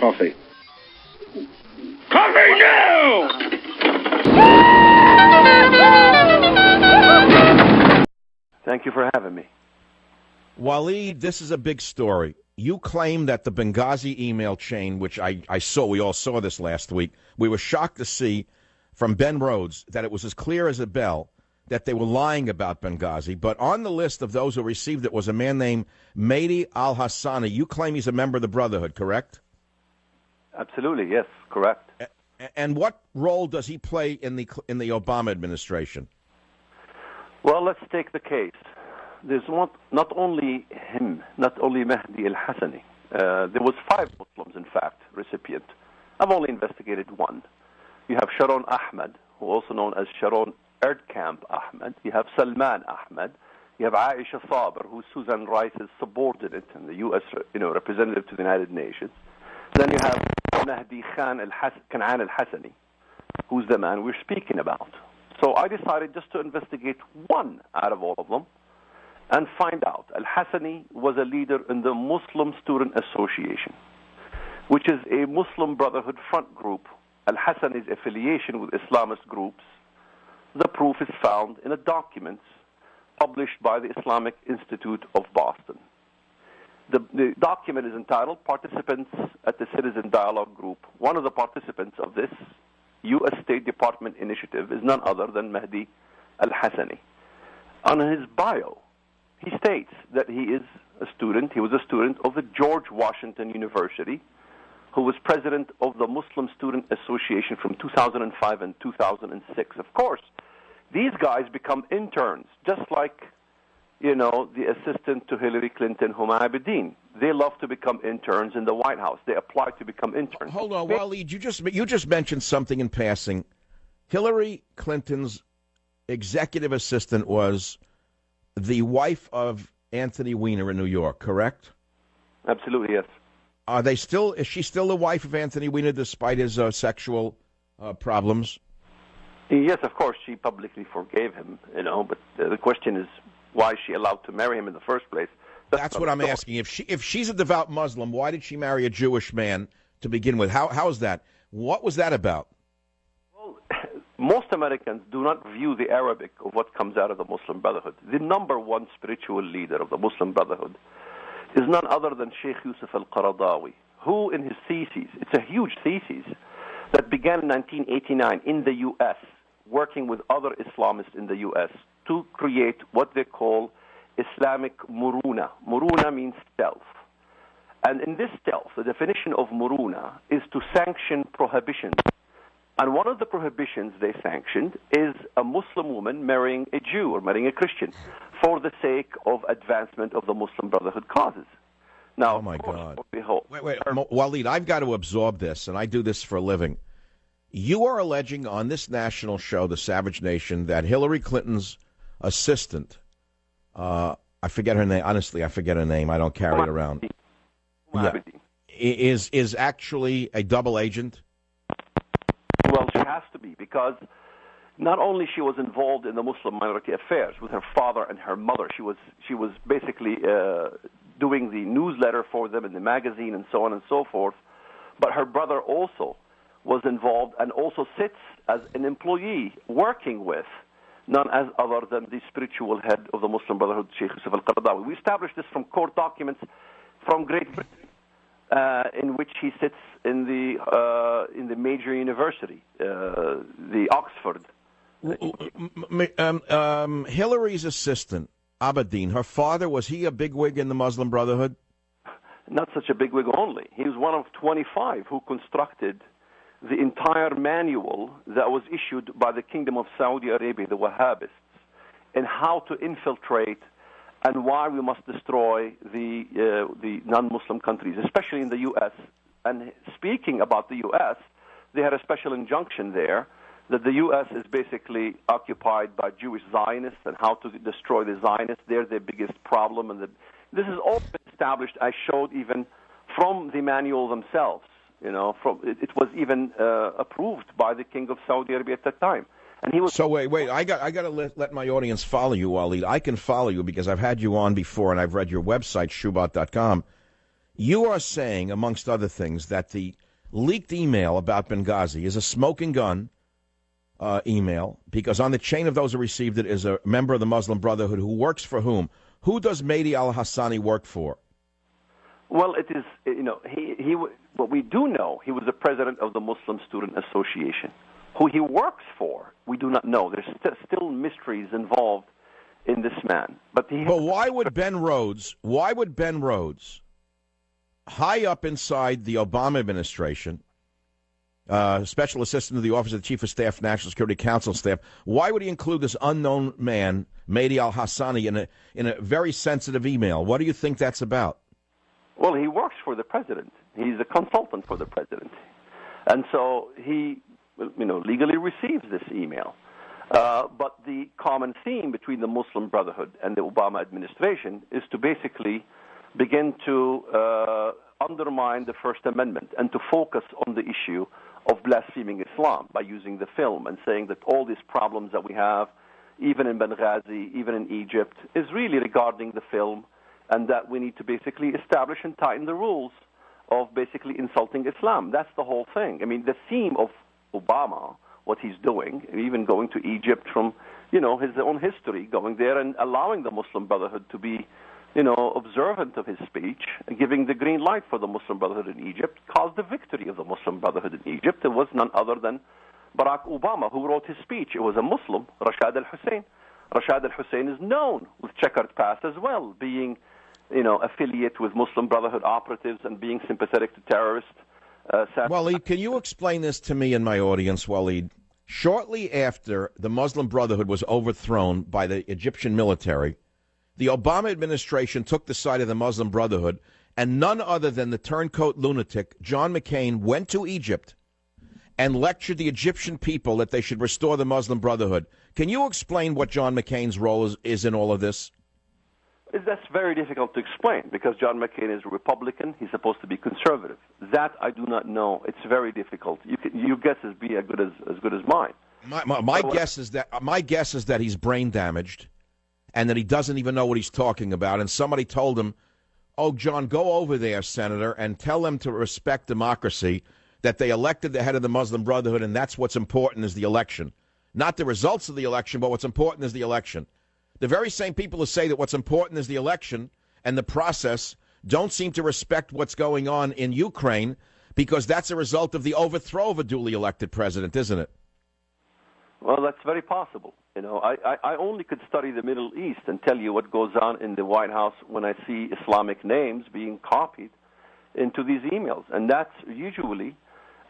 Coffee. Coffee now! Thank you for having me. Walid, this is a big story. You claim that the Benghazi email chain, which I saw, we all saw this last week, we were shocked to see from Ben Rhodes that it was as clear as a bell that they were lying about Benghazi. But on the list of those who received it was a man named Mehdi al-Hassani. You claim he's a member of the Brotherhood, correct? Absolutely, yes, correct. And what role does he play in the Obama administration? Well, let's take the case. There's not only him, not only Mehdi al-Hassani. There was 5 Muslims, in fact, recipient. I've only investigated 1. You have Sharon Ahmed, who also known as Sharon Erdkamp Ahmed. You have Salman Ahmed. You have Aisha Saber, who's Susan Rice's subordinate and the U.S. representative to the United Nations. Then you have Mehdi Kan'an al-Hassani, who's the man we're speaking about. So I decided just to investigate 1 out of all of them and find out. Al-Hassani was a leader in the Muslim Student Association, which is a Muslim Brotherhood front group. Al-Hassani's affiliation with Islamist groups, the proof is found in a document published by the Islamic Institute of Boston. The document is entitled Participants at the Citizen Dialogue Group. One of the participants of this U.S. State Department initiative is none other than Mehdi al-Hassani. On his bio, he states that he was a student of the George Washington University, who was president of the Muslim Student Association from 2005 and 2006. Of course, these guys become interns, just like, the assistant to Hillary Clinton, Huma Abedin. They love to become interns in the White House. They apply to become interns. Hold on, Walid, you just mentioned something in passing. Hillary Clinton's executive assistant was the wife of Anthony Weiner in New York, correct? Absolutely, yes. Is she still the wife of Anthony Weiner despite his sexual problems? Yes, of course, she publicly forgave him, but the question is, why is she allowed to marry him in the first place? That's what I'm asking. If she's a devout Muslim, why did she marry a Jewish man to begin with? How is that? What was that about? Well, most Americans do not view the Arabic of what comes out of the Muslim Brotherhood. The number 1 spiritual leader of the Muslim Brotherhood is none other than Sheikh Yusuf al-Qaradawi, who in his thesis, it's a huge thesis, that began in 1989 in the U.S., working with other Islamists in the U.S., to create what they call Islamic muruna. Muruna means stealth. And in this stealth, the definition of muruna is to sanction prohibitions. And one of the prohibitions they sanctioned is a Muslim woman marrying a Jew or marrying a Christian for the sake of advancement of the Muslim Brotherhood causes. Now, oh my God. Wait, Walid, I've got to absorb this, and I do this for a living. You are alleging on this national show, The Savage Nation, that Hillary Clinton's assistant, I forget her name. Honestly, I forget her name. I don't carry it around. Yeah. Is actually a double agent? Well, she has to be, because not only she was involved in the Muslim minority affairs with her father and her mother, she was basically doing the newsletter for them in the magazine and so on and so forth, but her brother also was involved and also sits as an employee working with none as other than the spiritual head of the Muslim Brotherhood, Sheikh Yusuf al-Qaradawi. We established this from court documents from Great Britain, in which he sits in the major university, the Oxford. Hillary's assistant, Abedin, her father, was he a bigwig in the Muslim Brotherhood? Not such a bigwig only. He was one of 25 who constructed the entire manual that was issued by the Kingdom of Saudi Arabia, the Wahhabists, in how to infiltrate and why we must destroy the non-Muslim countries, especially in the U.S. And speaking about the U.S., they had a special injunction there that the U.S. is basically occupied by Jewish Zionists and how to destroy the Zionists. They're their biggest problem. And this has all been established, I showed even from the manual themselves. It was even approved by the King of Saudi Arabia at that time. And he was. So wait! I got to let my audience follow you, Walid. I can follow you because I've had you on before and I've read your website, SHOEBAT.com. You are saying, amongst other things, that the leaked email about Benghazi is a smoking gun email, because on the chain of those who received it is a member of the Muslim Brotherhood who works for whom? Who does Mehdi al-Hassani work for? Well, it is, what we do know, he was the president of the Muslim Student Association. Who he works for, we do not know. There's still mysteries involved in this man. But why would Ben Rhodes, high up inside the Obama administration, special assistant to the Office of the Chief of Staff, National Security Council staff, why would he include this unknown man, Mehdi al-Hassani, in a very sensitive email? What do you think that's about? Well, he works for the president. He's a consultant for the president. And so he, legally receives this email. But the common theme between the Muslim Brotherhood and the Obama administration is to basically begin to undermine the First Amendment and to focus on the issue of blaspheming Islam by using the film and saying that all these problems that we have, even in Benghazi, even in Egypt, is really regarding the film, and that we need to basically establish and tighten the rules of basically insulting Islam. That's the whole thing. I mean, the theme of Obama, what he's doing, even going to Egypt from, his own history, going there and allowing the Muslim Brotherhood to be, observant of his speech, giving the green light for the Muslim Brotherhood in Egypt, caused the victory of the Muslim Brotherhood in Egypt. It was none other than Barack Obama who wrote his speech. It was a Muslim, Rashad al-Hussein. Rashad al-Hussein is known with checkered past as well, being, affiliate with Muslim Brotherhood operatives and being sympathetic to terrorists. Waleed, can you explain this to me and my audience, Waleed? Shortly after the Muslim Brotherhood was overthrown by the Egyptian military, the Obama administration took the side of the Muslim Brotherhood, and none other than the turncoat lunatic John McCain went to Egypt and lectured the Egyptian people that they should restore the Muslim Brotherhood. Can you explain what John McCain's role is in all of this? That's very difficult to explain because John McCain is a Republican. He's supposed to be conservative. That I do not know. It's very difficult. Your guess is be as good as mine. My guess is that he's brain damaged, and that he doesn't even know what he's talking about. And somebody told him, "Oh, John, go over there, Senator, and tell them to respect democracy. That they elected the head of the Muslim Brotherhood, and that's what's important is the election, not the results of the election, but what's important is the election." The very same people who say that what's important is the election and the process don't seem to respect what's going on in Ukraine because that's a result of the overthrow of a duly elected president, isn't it? Well, that's very possible. I only could study the Middle East and tell you what goes on in the White House when I see Islamic names being copied into these emails. And that's usually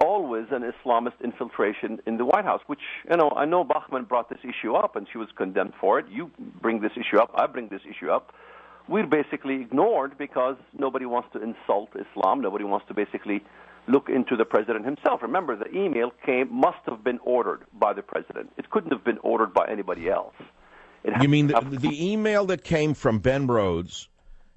always an Islamist infiltration in the White House, which, I know Bachmann brought this issue up and she was condemned for it. You bring this issue up, I bring this issue up. We're basically ignored because nobody wants to insult Islam. Nobody wants to basically look into the president himself. Remember, the email must have been ordered by the president. It couldn't have been ordered by anybody else. You mean the email that came from Ben Rhodes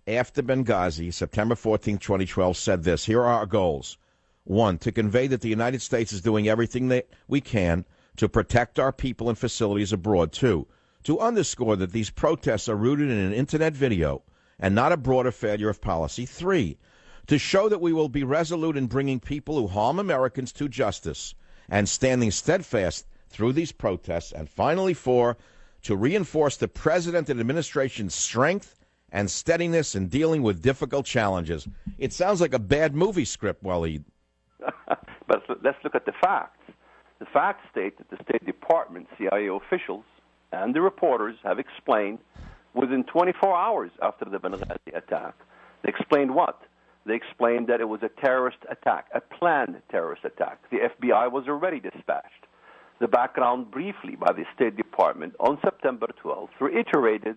after Benghazi, September 14, 2012, said this: here are our goals. 1, to convey that the United States is doing everything that we can to protect our people and facilities abroad. 2, to underscore that these protests are rooted in an Internet video and not a broader failure of policy. 3, to show that we will be resolute in bringing people who harm Americans to justice and standing steadfast through these protests. And finally, 4, to reinforce the president and administration's strength and steadiness in dealing with difficult challenges. It sounds like a bad movie script, Waleed. But let's look at the facts. The facts state that the State Department, CIA officials, and the reporters have explained within 24 hours after the Benghazi attack. They explained what? They explained that it was a terrorist attack, a planned terrorist attack. The FBI was already dispatched. The background briefly by the State Department on September 12th reiterated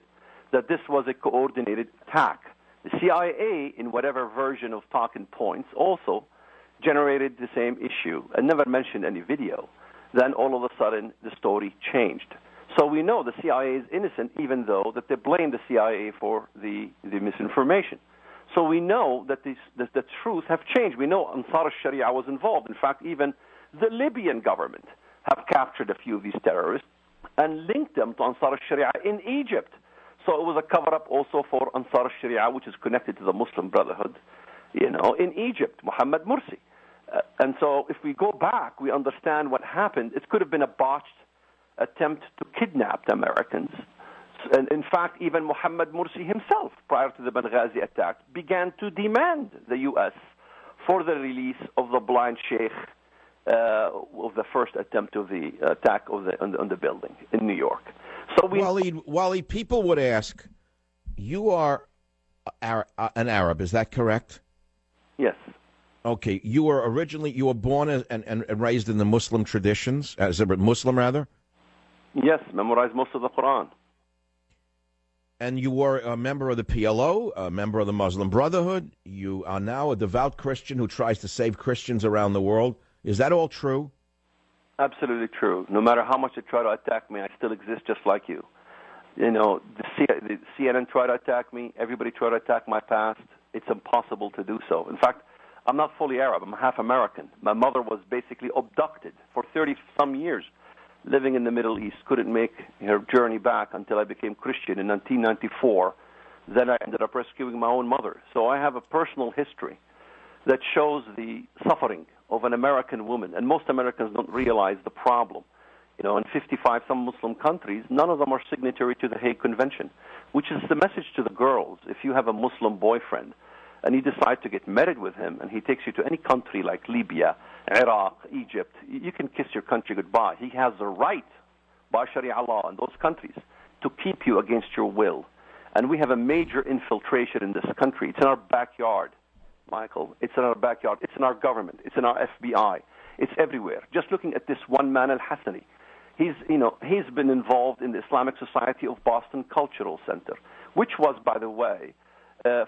that this was a coordinated attack. The CIA, in whatever version of talking points, also generated the same issue and never mentioned any video. Then all of a sudden the story changed. So we know the CIA is innocent, even though that they blame the CIA for the misinformation. So we know that the truth have changed. We know Ansar al-Sharia was involved. In fact, even the Libyan government have captured a few of these terrorists and linked them to Ansar al-Sharia in Egypt. So it was a cover-up also for Ansar al-Sharia, which is connected to the Muslim Brotherhood. In Egypt, Mohammed Morsi. And so if we go back, we understand what happened. It could have been a botched attempt to kidnap the Americans. And in fact, even Mohammed Morsi himself, prior to the Benghazi attack, began to demand the U.S. for the release of the blind sheikh of the first attempt of the attack on the building in New York. So Walid, people would ask, you are an Arab, is that correct? Yes. Okay, you were born and raised in the Muslim traditions, as a Muslim rather? Yes, memorized most of the Quran. And you were a member of the PLO, a member of the Muslim Brotherhood. You are now a devout Christian who tries to save Christians around the world. Is that all true? Absolutely true. No matter how much they try to attack me, I still exist just like you. The CNN tried to attack me. Everybody tried to attack my past. It's impossible to do so. In fact, I'm not fully Arab. I'm half American. My mother was basically abducted for 30-some years, living in the Middle East, couldn't make her journey back until I became Christian in 1994. Then I ended up rescuing my own mother. So I have a personal history that shows the suffering of an American woman. And most Americans don't realize the problem. In 55 some Muslim countries, none of them are signatory to the Hague Convention, which is the message to the girls. If you have a Muslim boyfriend and you decide to get married with him and he takes you to any country like Libya, Iraq, Egypt, you can kiss your country goodbye. He has the right, by Sharia law in those countries, to keep you against your will. And we have a major infiltration in this country. It's in our backyard, Michael. It's in our backyard. It's in our government. It's in our FBI. It's everywhere. Just looking at this one man, Al-Hassani, he's been involved in the Islamic Society of Boston Cultural Center, which was, by the way,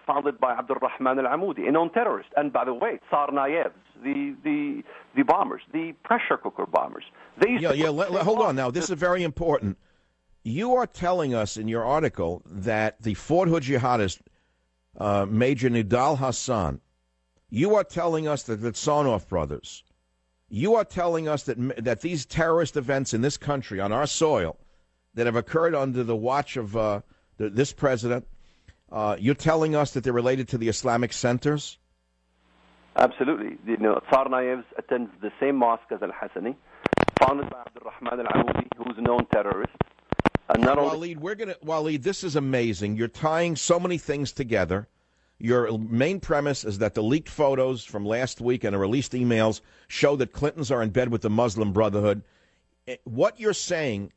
founded by Abdul Rahman al-Amoudi, a known terrorist. And by the way, Tsarnaevs, the bombers, the pressure cooker bombers. Hold on now. This is very important. You are telling us in your article that the Fort Hood jihadist, Major Nidal Hassan, you are telling us that the Tsarnaev brothers, you are telling us that these terrorist events in this country, on our soil, that have occurred under the watch of this president, you're telling us that they're related to the Islamic centers? Absolutely. Tsarnaevs attends the same mosque as Al-Hassani, founded by Abdul Rahman al-Amoudi, who's a known terrorist. And not only Walid, this is amazing. You're tying so many things together. Your main premise is that the leaked photos from last week and the released emails show that Clintons are in bed with the Muslim Brotherhood. What you're saying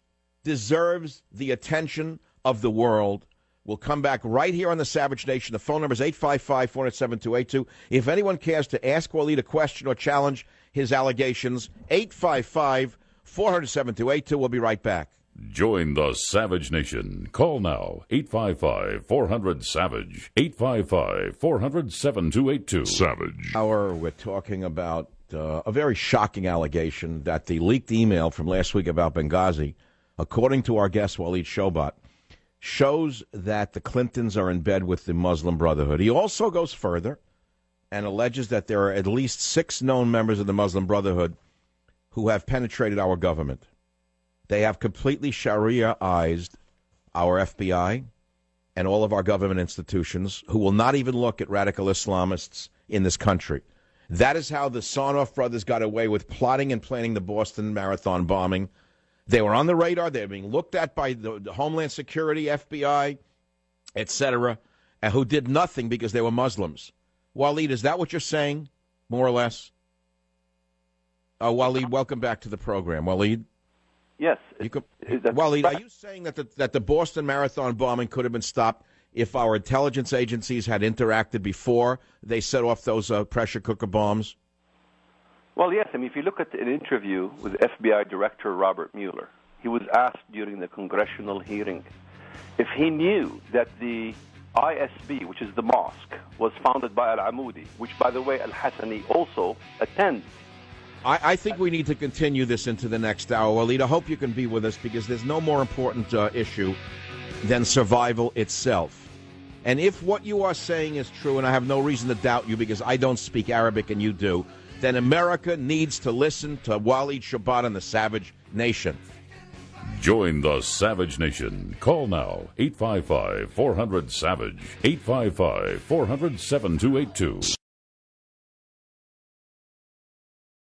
deserves the attention of the world. We'll come back right here on the Savage Nation. The phone number is 855-407-282. If anyone cares to ask Walid a question or challenge his allegations, 855-407-282. We'll be right back. Join the Savage Nation. Call now, 855-400-SAVAGE, 855-400-7282. Savage. We're talking about a very shocking allegation that the leaked email from last week about Benghazi, according to our guest WALID SHOEBAT, shows that the Clintons are in bed with the Muslim Brotherhood. He also goes further and alleges that there are at least 6 known members of the Muslim Brotherhood who have penetrated our government. They have completely Sharia-ized our FBI and all of our government institutions, who will not even look at radical Islamists in this country. That is how the Tsarnaev brothers got away with plotting and planning the Boston Marathon bombing. They were on the radar. They were being looked at by the Homeland Security, FBI, etc., and who did nothing because they were Muslims. Walid, is that what you're saying, more or less? Walid, welcome back to the program. Walid? Yes. Walid, are you saying that the Boston Marathon bombing could have been stopped if our intelligence agencies had interacted before they set off those pressure cooker bombs? Well, yes. I mean, if you look at an interview with FBI Director Robert Mueller, he was asked during the congressional hearing if he knew that the ISB, which is the mosque, was founded by Al-Amoudi, which, by the way, Al-Hassani also attends. I think we need to continue this into the next hour. Walid, I hope you can be with us, because there's no more important issue than survival itself. And if what you are saying is true, and I have no reason to doubt you because I don't speak Arabic and you do, then America needs to listen to WALID SHOEBAT and the Savage Nation. Join the Savage Nation. Call now, 855-400-SAVAGE, 855-400-7282.